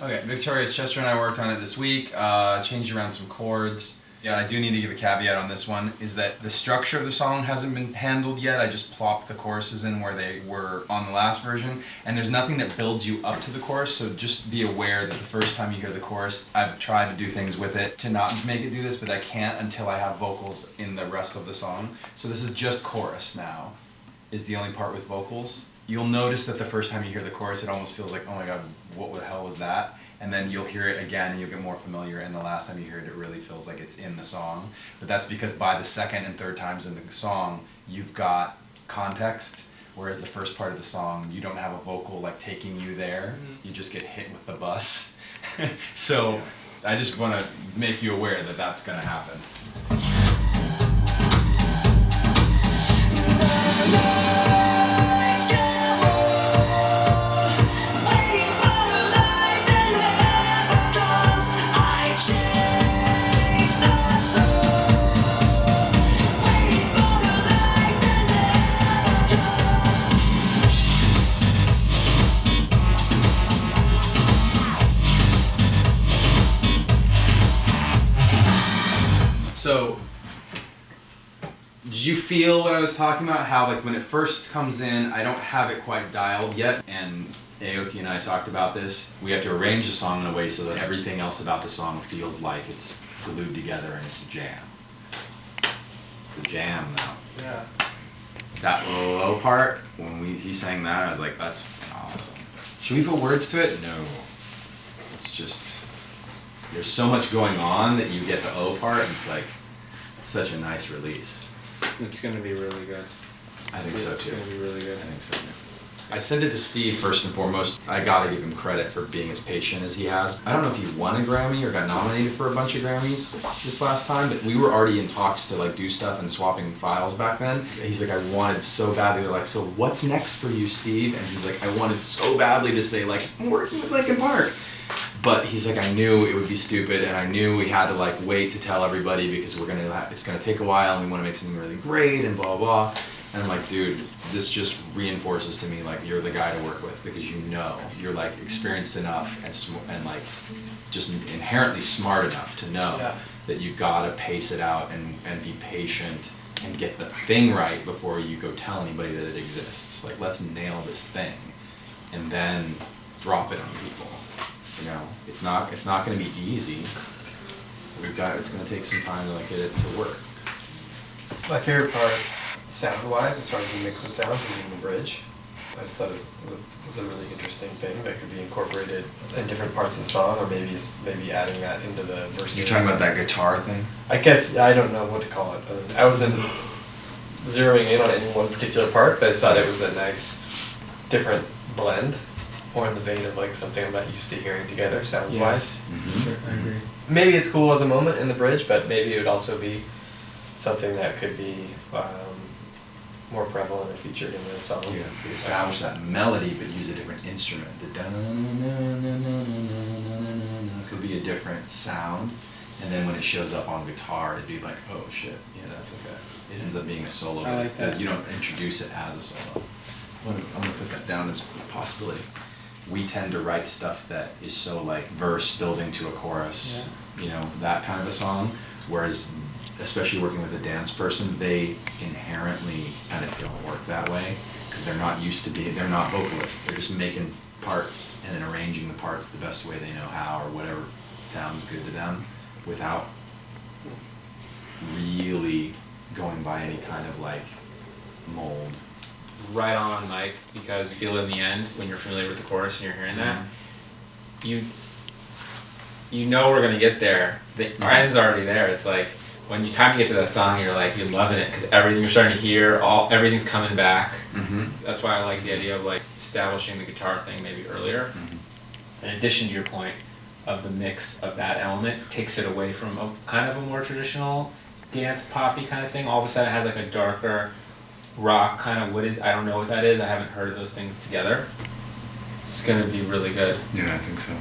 Okay, Victorious, Chester and I worked on it this week, changed around some chords. Yeah, I do need to give a caveat on this one, is that the structure of the song hasn't been handled yet. I just plopped the choruses in where they were on the last version, and there's nothing that builds you up to the chorus, so just be aware that the first time you hear the chorus, I've tried to do things with it to not make it do this, but I can't until I have vocals in the rest of the song. So this is just chorus now, is the only part with vocals. You'll notice that the first time you hear the chorus, it almost feels like, oh my god, what the hell was that? And then you'll hear it again and you'll get more familiar, and the last time you hear it, it really feels like it's in the song. But that's because by the second and third times in the song, you've got context, whereas the first part of the song, you don't have a vocal like taking you there, you just get hit with the bus. So I just want to make you aware that that's going to happen. So, did you feel what I was talking about? How like when it first comes in, I don't have it quite dialed yet, and Aoki and I talked about this. We have to arrange the song in a way so that everything else about the song feels like it's glued together and it's a jam. The jam though. Yeah. That low part, when he sang that, I was like, that's awesome. Should we put words to it? No. It's just, there's so much going on that you get the O part, and it's like such a nice release. It's going to be really good. I think so too. It's going to be really good. I think so too. I sent it to Steve first and foremost. I gotta give him credit for being as patient as he has. I don't know if he won a Grammy or got nominated for a bunch of Grammys this last time, but we were already in talks to like do stuff and swapping files back then. He's like, I wanted so badly. They're like, so what's next for you, Steve? And he's like, I wanted so badly to say like, I'm working with Linkin Park. But he's like, I knew it would be stupid, and I knew we had to like wait to tell everybody because it's gonna take a while, and we want to make something really great, and blah blah. And I'm like, dude, this just reinforces to me like you're the guy to work with, because you know you're like experienced enough and like just inherently smart enough to know that you gotta pace it out and be patient and get the thing right before you go tell anybody that it exists. Like, let's nail this thing, and then drop it on people. You know, it's not going to be easy. It's going to take some time to like get it to work. My favorite part, sound-wise, as far as the mix of sound, was in the bridge. I just thought it was a really interesting thing that could be incorporated in different parts of the song, or maybe adding that into the verses. You're talking about that guitar thing? I guess I don't know what to call it. I wasn't zeroing in on any one particular part, but I thought it was a nice, different blend. More in the vein of like something I'm not used to hearing together, sounds wise. Sure, I agree. Maybe it's cool as a moment in the bridge, but maybe it would also be something that could be more prevalent or featured in the song. Yeah, establish that melody, but use a different instrument. The this could be a different sound, and then when it shows up on guitar, it'd be like, oh shit, yeah, that's okay. It ends up being a solo. I like that. You don't introduce it as a solo. I'm gonna put that down as a possibility. We tend to write stuff that is so like verse building to a chorus, you know, that kind of a song, whereas especially working with a dance person, they inherently kind of don't work that way because they're not vocalists, they're just making parts and then arranging the parts the best way they know how or whatever sounds good to them without really going by any kind of like mold. Right on, Mike, because you feel in the end, when you're familiar with the chorus and you're hearing that, you know we're going to get there. Our end's already there. It's like, when you time to get to that song, you're loving it, because everything you're starting to hear, everything's coming back. That's why I like the idea of like establishing the guitar thing maybe earlier. In addition to your point of the mix of that element, takes it away from a kind of a more traditional dance poppy kind of thing. All of a sudden it has like a darker rock kind of, I don't know what that is, I haven't heard of those things together. It's gonna be really good. Yeah, I think so.